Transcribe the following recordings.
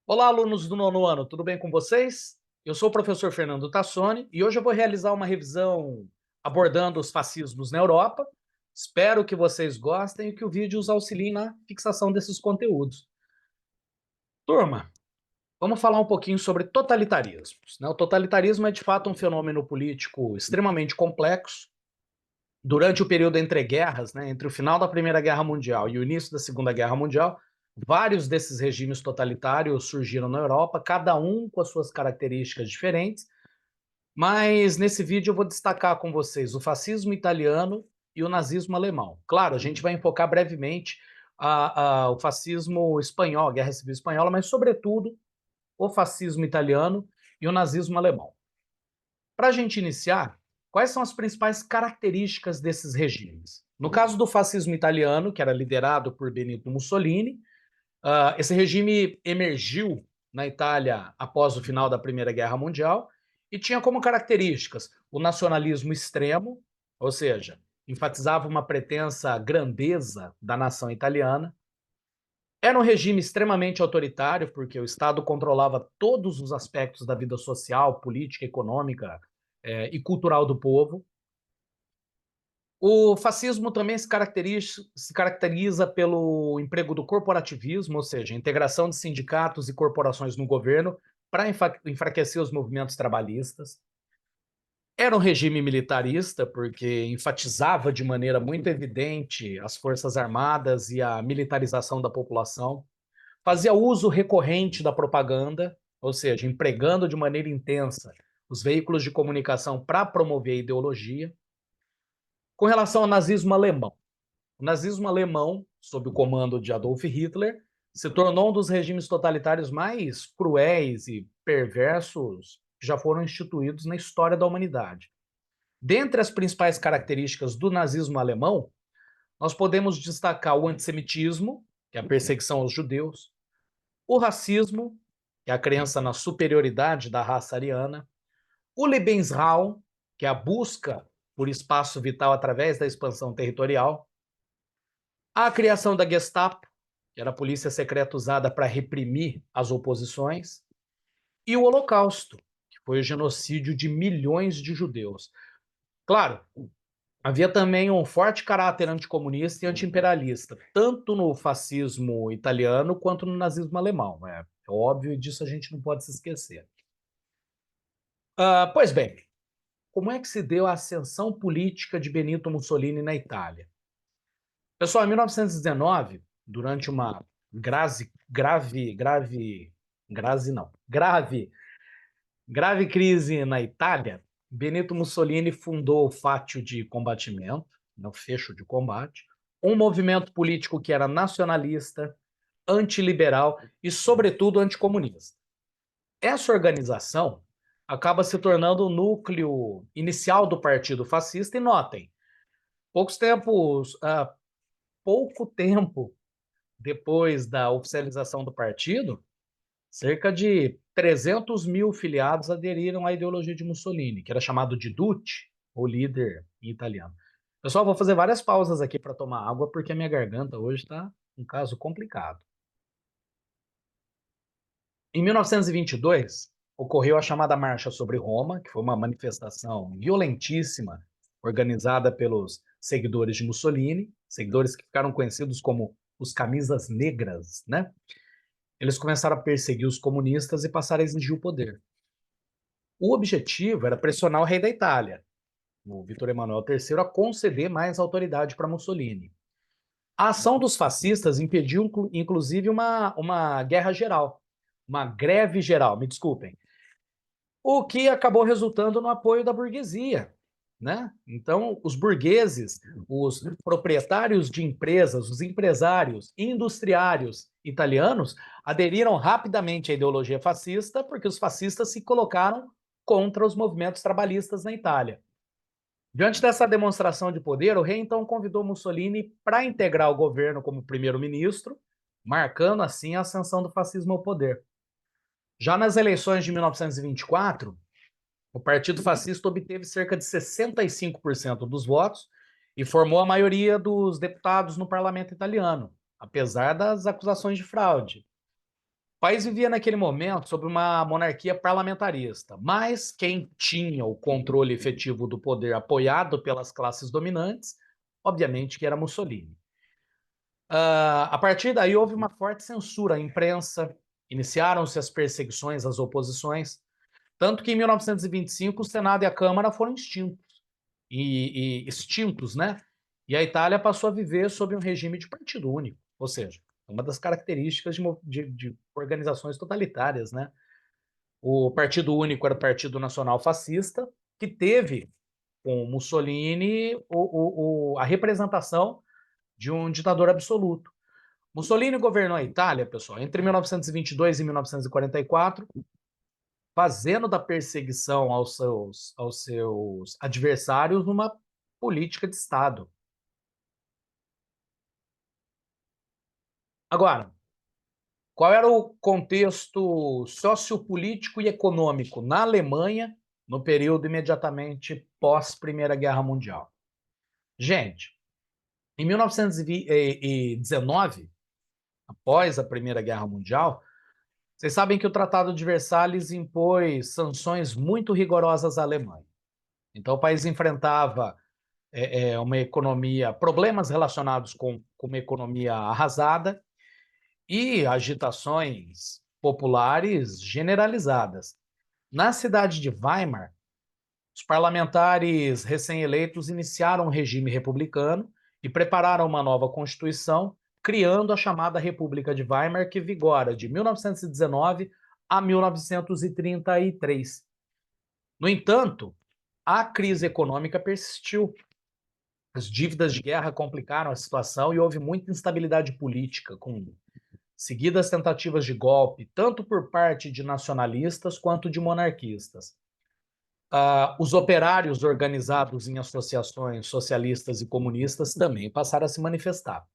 Olá, alunos do nono ano, tudo bem com vocês? Eu sou o professor Fernando Tassoni e hoje eu vou realizar uma revisão abordando os fascismos na Europa. Espero que vocês gostem e que o vídeo os auxilie na fixação desses conteúdos. Turma, vamos falar um pouquinho sobre totalitarismos, né? O totalitarismo é de fato um fenômeno político extremamente complexo. Durante o período entre guerras, né, entre o final da Primeira Guerra Mundial e o início da Segunda Guerra Mundial, vários desses regimes totalitários surgiram na Europa, cada um com as suas características diferentes, mas nesse vídeo eu vou destacar com vocês o fascismo italiano e o nazismo alemão. Claro, a gente vai enfocar brevemente o fascismo espanhol, a Guerra Civil Espanhola, mas sobretudo o fascismo italiano e o nazismo alemão. Para a gente iniciar, quais são as principais características desses regimes? No caso do fascismo italiano, que era liderado por Benito Mussolini, esse regime emergiu na Itália após o final da Primeira Guerra Mundial e tinha como características o nacionalismo extremo, ou seja, enfatizava uma pretensa grandeza da nação italiana. Era um regime extremamente autoritário, porque o Estado controlava todos os aspectos da vida social, política, econômica, e cultural do povo. O fascismo também se caracteriza pelo emprego do corporativismo, ou seja, a integração de sindicatos e corporações no governo para enfraquecer os movimentos trabalhistas. Era um regime militarista, porque enfatizava de maneira muito evidente as forças armadas e a militarização da população. Fazia uso recorrente da propaganda, ou seja, empregando de maneira intensa os veículos de comunicação para promover a ideologia. Com relação ao nazismo alemão, o nazismo alemão, sob o comando de Adolf Hitler, se tornou um dos regimes totalitários mais cruéis e perversos que já foram instituídos na história da humanidade. Dentre as principais características do nazismo alemão, nós podemos destacar o antissemitismo, que é a perseguição aos judeus, o racismo, que é a crença na superioridade da raça ariana, o Lebensraum, que é a busca por espaço vital através da expansão territorial, a criação da Gestapo, que era a polícia secreta usada para reprimir as oposições, e o Holocausto, que foi o genocídio de milhões de judeus. Claro, havia também um forte caráter anticomunista e antiimperialista, tanto no fascismo italiano quanto no nazismo alemão. É óbvio e disso a gente não pode se esquecer. Pois bem, como é que se deu a ascensão política de Benito Mussolini na Itália? Pessoal, em 1919, durante uma grave crise na Itália, Benito Mussolini fundou o Fátio de Combatimento, né, o Fecho de Combate, um movimento político que era nacionalista, antiliberal e, sobretudo, anticomunista. Essa organização acaba se tornando o núcleo inicial do Partido Fascista, e notem, poucos tempos, pouco tempo depois da oficialização do partido, cerca de 300 mil filiados aderiram à ideologia de Mussolini, que era chamado de Duce, ou líder em italiano. Pessoal, vou fazer várias pausas aqui para tomar água, porque a minha garganta hoje está um caso complicado. Em 1922, ocorreu a chamada Marcha sobre Roma, que foi uma manifestação violentíssima organizada pelos seguidores de Mussolini, seguidores que ficaram conhecidos como os camisas negras, né? Eles começaram a perseguir os comunistas e passaram a exigir o poder. O objetivo era pressionar o rei da Itália, o Vítor Emanuel III, a conceder mais autoridade para Mussolini. A ação dos fascistas impediu, inclusive, uma guerra geral, uma greve geral, me desculpem, o que acabou resultando no apoio da burguesia, né? Então, os burgueses, os proprietários de empresas, os empresários, industriários italianos aderiram rapidamente à ideologia fascista, porque os fascistas se colocaram contra os movimentos trabalhistas na Itália. Diante dessa demonstração de poder, o rei então convidou Mussolini para integrar o governo como primeiro-ministro, marcando assim a ascensão do fascismo ao poder. Já nas eleições de 1924, o Partido Fascista obteve cerca de 65% dos votos e formou a maioria dos deputados no parlamento italiano, apesar das acusações de fraude. país vivia naquele momento sob uma monarquia parlamentarista, mas quem tinha o controle efetivo do poder apoiado pelas classes dominantes, obviamente que era Mussolini. A partir daí houve uma forte censura à imprensa, iniciaram-se as perseguições às oposições, tanto que em 1925 o Senado e a Câmara foram extintos, né? E a Itália passou a viver sob um regime de partido único, ou seja, uma das características de organizações totalitárias, né? O Partido Único era o Partido Nacional Fascista, que teve com Mussolini a representação de um ditador absoluto. Mussolini governou a Itália, pessoal, entre 1922 e 1944, fazendo da perseguição aos seus adversários uma política de Estado. Agora, qual era o contexto sociopolítico e econômico na Alemanha no período imediatamente pós Primeira Guerra Mundial? Gente, em 1919, após a Primeira Guerra Mundial, vocês sabem que o Tratado de Versalhes impôs sanções muito rigorosas à Alemanha. Então, o país enfrentava uma economia, problemas relacionados com uma economia arrasada e agitações populares generalizadas. Na cidade de Weimar, os parlamentares recém-eleitos iniciaram um regime republicano e prepararam uma nova constituição, criando a chamada República de Weimar, que vigora de 1919 a 1933. No entanto, a crise econômica persistiu. As dívidas de guerra complicaram a situação e houve muita instabilidade política, com seguidas tentativas de golpe, tanto por parte de nacionalistas quanto de monarquistas. Os operários organizados em associações socialistas e comunistas também passaram a se manifestar.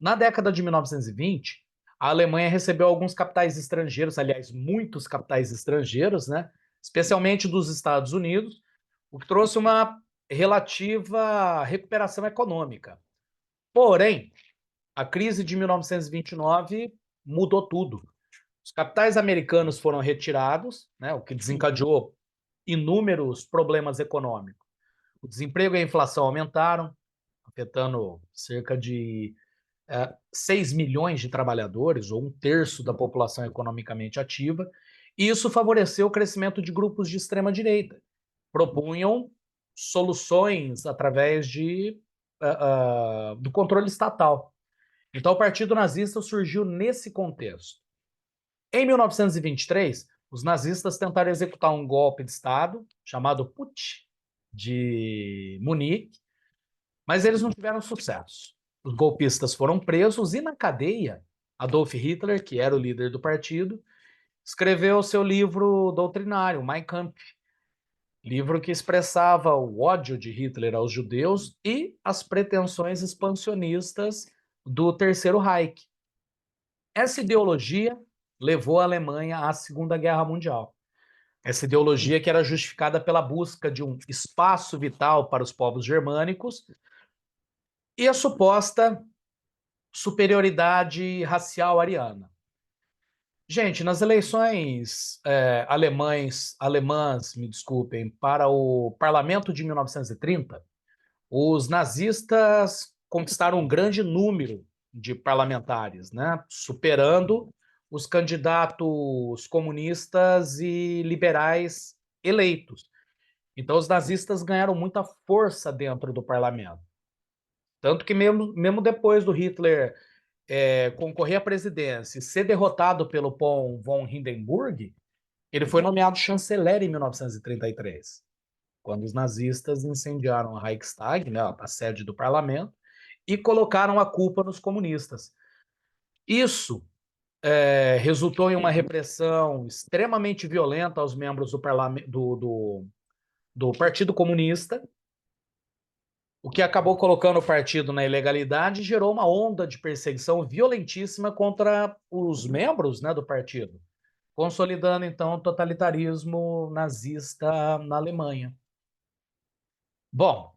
Na década de 1920, a Alemanha recebeu alguns capitais estrangeiros, aliás, muitos capitais estrangeiros, né? Especialmente dos Estados Unidos, o que trouxe uma relativa recuperação econômica. Porém, a crise de 1929 mudou tudo. Os capitais americanos foram retirados, né, o que desencadeou inúmeros problemas econômicos. O desemprego e a inflação aumentaram, afetando cerca de 6 milhões de trabalhadores, ou um terço da população economicamente ativa, e isso favoreceu o crescimento de grupos de extrema-direita. Propunham soluções através do controle estatal. Então, o Partido Nazista surgiu nesse contexto. Em 1923, os nazistas tentaram executar um golpe de Estado, chamado Putsch, de Munique, mas eles não tiveram sucesso. Os golpistas foram presos e, na cadeia, Adolf Hitler, que era o líder do partido, escreveu seu livro doutrinário, Mein Kampf, livro que expressava o ódio de Hitler aos judeus e as pretensões expansionistas do Terceiro Reich. Essa ideologia levou a Alemanha à Segunda Guerra Mundial. Essa ideologia que era justificada pela busca de um espaço vital para os povos germânicos e a suposta superioridade racial ariana. Gente, nas eleições alemãs, me desculpem, para o parlamento de 1930, os nazistas conquistaram um grande número de parlamentares, né? Superando os candidatos comunistas e liberais eleitos. Então, os nazistas ganharam muita força dentro do parlamento. Tanto que, mesmo depois do Hitler concorrer à presidência e ser derrotado pelo Paul von Hindenburg, ele foi nomeado chanceler em 1933, quando os nazistas incendiaram a Reichstag, né, a sede do parlamento, e colocaram a culpa nos comunistas. Isso resultou em uma repressão extremamente violenta aos membros do Partido Comunista, o que acabou colocando o partido na ilegalidade e gerou uma onda de perseguição violentíssima contra os membros, né, do partido, consolidando então o totalitarismo nazista na Alemanha. Bom,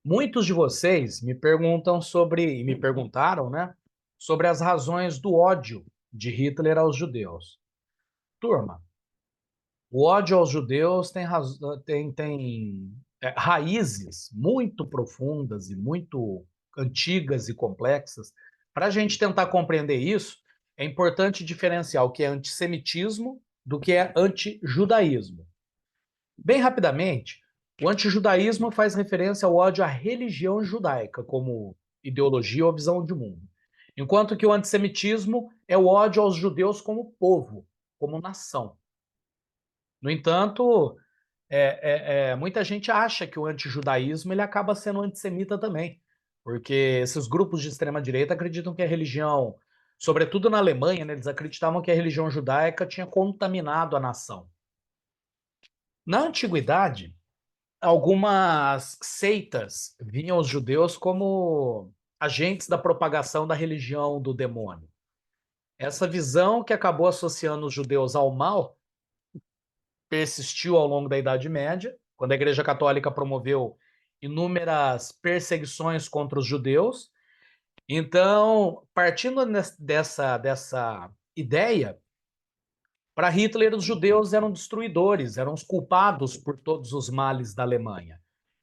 muitos de vocês me perguntam sobre, me perguntaram, né, sobre as razões do ódio de Hitler aos judeus. Turma, o ódio aos judeus tem raízes muito profundas e muito antigas e complexas. Para a gente tentar compreender isso, é importante diferenciar o que é antissemitismo do que é antijudaísmo. Bem rapidamente, o antijudaísmo faz referência ao ódio à religião judaica como ideologia ou visão de mundo, enquanto que o antissemitismo é o ódio aos judeus como povo, como nação. No entanto, muita gente acha que o antijudaísmo ele acaba sendo antissemita também, porque esses grupos de extrema direita acreditam que a religião, sobretudo na Alemanha, né, eles acreditavam que a religião judaica tinha contaminado a nação. Na antiguidade, algumas seitas viam os judeus como agentes da propagação da religião do demônio. Essa visão que acabou associando os judeus ao mal persistiu ao longo da Idade Média, quando a Igreja Católica promoveu inúmeras perseguições contra os judeus. Então, partindo dessa ideia, para Hitler, os judeus eram destruidores, eram os culpados por todos os males da Alemanha.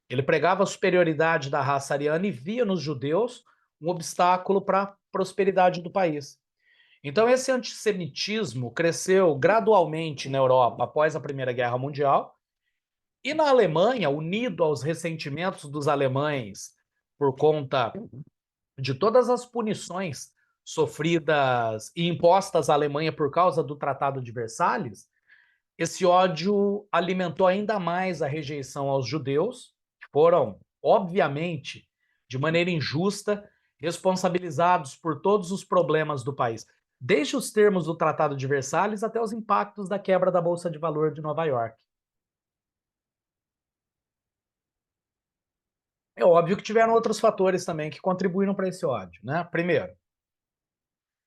Ele pregava a superioridade da raça ariana e via nos judeus um obstáculo para a prosperidade do país. Então, esse antissemitismo cresceu gradualmente na Europa após a Primeira Guerra Mundial, e na Alemanha, unido aos ressentimentos dos alemães por conta de todas as punições sofridas e impostas à Alemanha por causa do Tratado de Versalhes, esse ódio alimentou ainda mais a rejeição aos judeus, que foram, obviamente, de maneira injusta, responsabilizados por todos os problemas do país, desde os termos do Tratado de Versalhes até os impactos da quebra da Bolsa de Valor de Nova York. É óbvio que tiveram outros fatores também que contribuíram para esse ódio, né? Primeiro,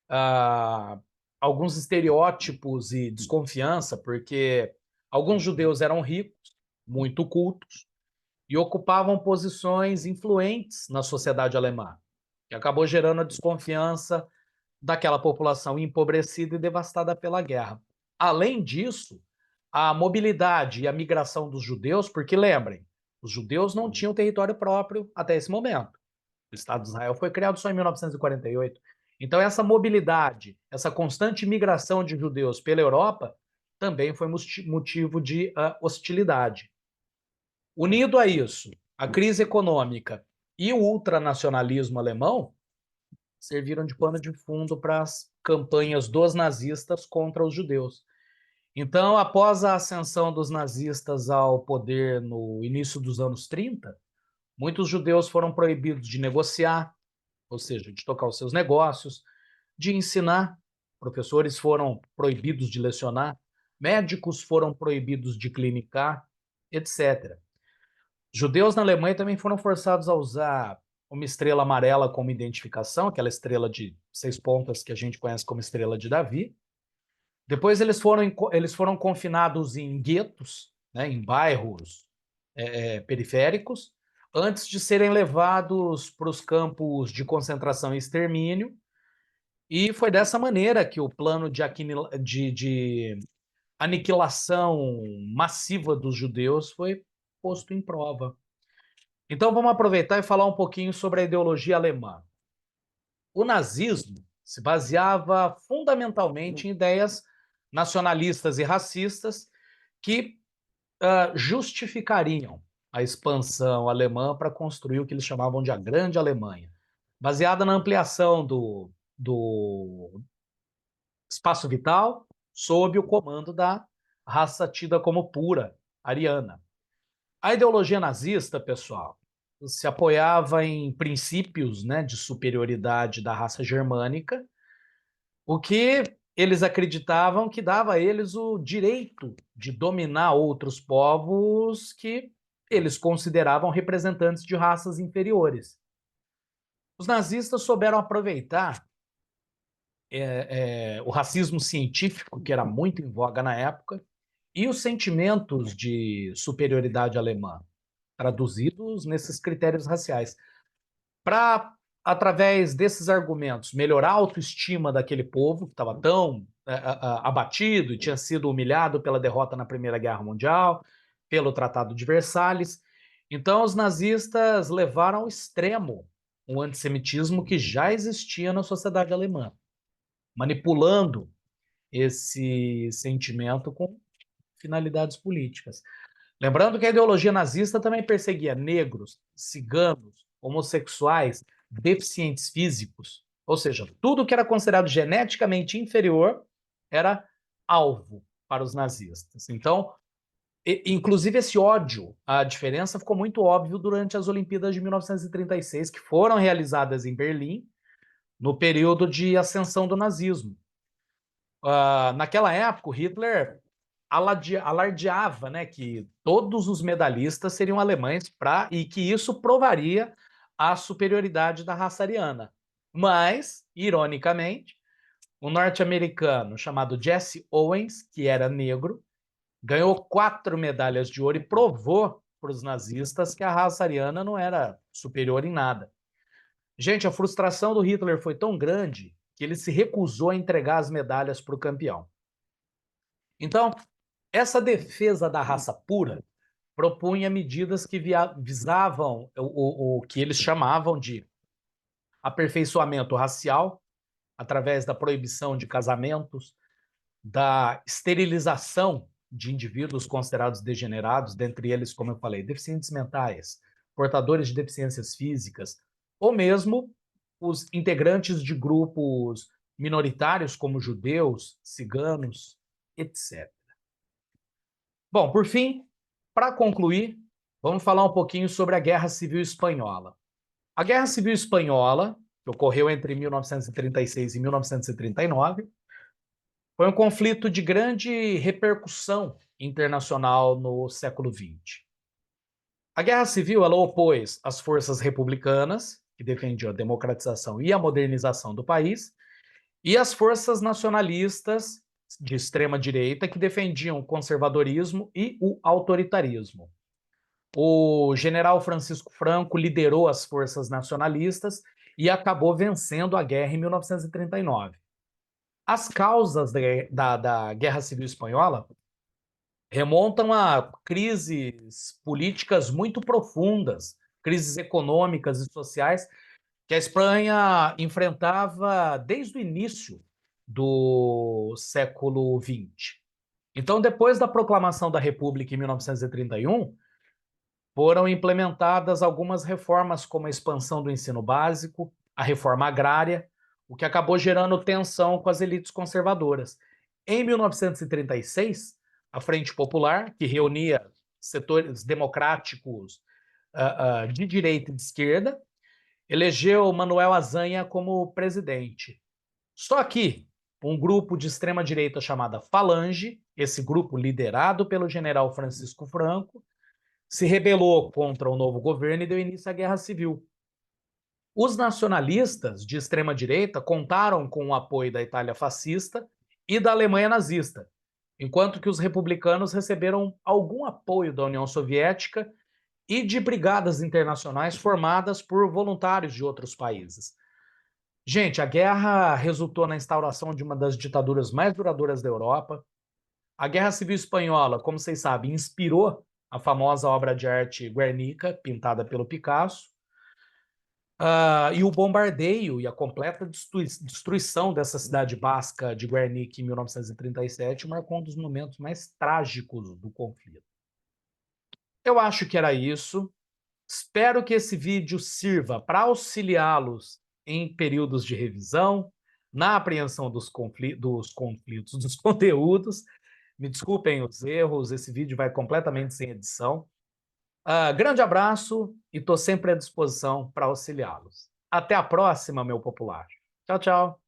ah, alguns estereótipos e desconfiança, porque alguns judeus eram ricos, muito cultos, e ocupavam posições influentes na sociedade alemã, que acabou gerando a desconfiança daquela população empobrecida e devastada pela guerra. Além disso, a mobilidade e a migração dos judeus, porque lembrem, os judeus não tinham território próprio até esse momento. O Estado de Israel foi criado só em 1948. Então, essa mobilidade, essa constante migração de judeus pela Europa também foi motivo de hostilidade. Unido a isso, a crise econômica e o ultranacionalismo alemão serviram de pano de fundo para as campanhas dos nazistas contra os judeus. Então, após a ascensão dos nazistas ao poder no início dos anos 30, muitos judeus foram proibidos de negociar, ou seja, de tocar os seus negócios, de ensinar, professores foram proibidos de lecionar, médicos foram proibidos de clinicar, etc. Judeus na Alemanha também foram forçados a usar uma estrela amarela como identificação, aquela estrela de 6 pontas que a gente conhece como estrela de Davi. Depois eles foram confinados em guetos, né, em bairros periféricos, antes de serem levados para os campos de concentração e extermínio. E foi dessa maneira que o plano de aniquilação massiva dos judeus foi posto em prova. Então vamos aproveitar e falar um pouquinho sobre a ideologia alemã. O nazismo se baseava fundamentalmente em ideias nacionalistas e racistas que justificariam a expansão alemã para construir o que eles chamavam de a Grande Alemanha, baseada na ampliação do espaço vital sob o comando da raça tida como pura, ariana. A ideologia nazista, pessoal, se apoiava em princípios, né, de superioridade da raça germânica, o que eles acreditavam que dava a eles o direito de dominar outros povos que eles consideravam representantes de raças inferiores. Os nazistas souberam aproveitar o racismo científico, que era muito em voga na época, e os sentimentos de superioridade alemã, traduzidos nesses critérios raciais, para através desses argumentos, melhorar a autoestima daquele povo que estava tão abatido e tinha sido humilhado pela derrota na Primeira Guerra Mundial, pelo Tratado de Versalhes. Então, os nazistas levaram ao extremo o antissemitismo que já existia na sociedade alemã, manipulando esse sentimento com finalidades políticas. Lembrando que a ideologia nazista também perseguia negros, ciganos, homossexuais, deficientes físicos, ou seja, tudo que era considerado geneticamente inferior era alvo para os nazistas. Então, inclusive esse ódio à diferença ficou muito óbvio durante as Olimpíadas de 1936, que foram realizadas em Berlim, no período de ascensão do nazismo. Naquela época, o Hitler alardeava, né, que todos os medalhistas seriam alemães e que isso provaria a superioridade da raça ariana. Mas, ironicamente, um norte-americano chamado Jesse Owens, que era negro, ganhou 4 medalhas de ouro e provou para os nazistas que a raça ariana não era superior em nada. Gente, a frustração do Hitler foi tão grande que ele se recusou a entregar as medalhas para o campeão. Então, essa defesa da raça pura propunha medidas que visavam o que eles chamavam de aperfeiçoamento racial, através da proibição de casamentos, da esterilização de indivíduos considerados degenerados, dentre eles, como eu falei, deficientes mentais, portadores de deficiências físicas, ou mesmo os integrantes de grupos minoritários, como judeus, ciganos, etc. Bom, por fim, para concluir, vamos falar um pouquinho sobre a Guerra Civil Espanhola. A Guerra Civil Espanhola, que ocorreu entre 1936 e 1939, foi um conflito de grande repercussão internacional no século XX. A Guerra Civil ela opôs as forças republicanas, que defendiam a democratização e a modernização do país, e as forças nacionalistas de extrema-direita, que defendiam o conservadorismo e o autoritarismo. O general Francisco Franco liderou as forças nacionalistas e acabou vencendo a guerra em 1939. As causas da Guerra Civil Espanhola remontam a crises políticas muito profundas, crises econômicas e sociais que a Espanha enfrentava desde o início do século XX. Então, depois da proclamação da República em 1931, foram implementadas algumas reformas, como a expansão do ensino básico, a reforma agrária, o que acabou gerando tensão com as elites conservadoras. Em 1936, a Frente Popular, que reunia setores democráticos de direita e de esquerda, elegeu Manuel Azaña como presidente. Só que um grupo de extrema-direita chamada Falange, esse grupo liderado pelo general Francisco Franco, se rebelou contra o novo governo e deu início à Guerra Civil. Os nacionalistas de extrema-direita contaram com o apoio da Itália fascista e da Alemanha nazista, enquanto que os republicanos receberam algum apoio da União Soviética e de brigadas internacionais formadas por voluntários de outros países. Gente, a guerra resultou na instauração de uma das ditaduras mais duradouras da Europa. A Guerra Civil Espanhola, como vocês sabem, inspirou a famosa obra de arte Guernica, pintada pelo Picasso. E o bombardeio e a completa destruição dessa cidade basca de Guernica em 1937 marcou um dos momentos mais trágicos do conflito. Eu acho que era isso. Espero que esse vídeo sirva para auxiliá-los em períodos de revisão, na apreensão dos conteúdos. Me desculpem os erros, esse vídeo vai completamente sem edição. Grande abraço e estou sempre à disposição para auxiliá-los. Até a próxima, meu popular. Tchau, tchau.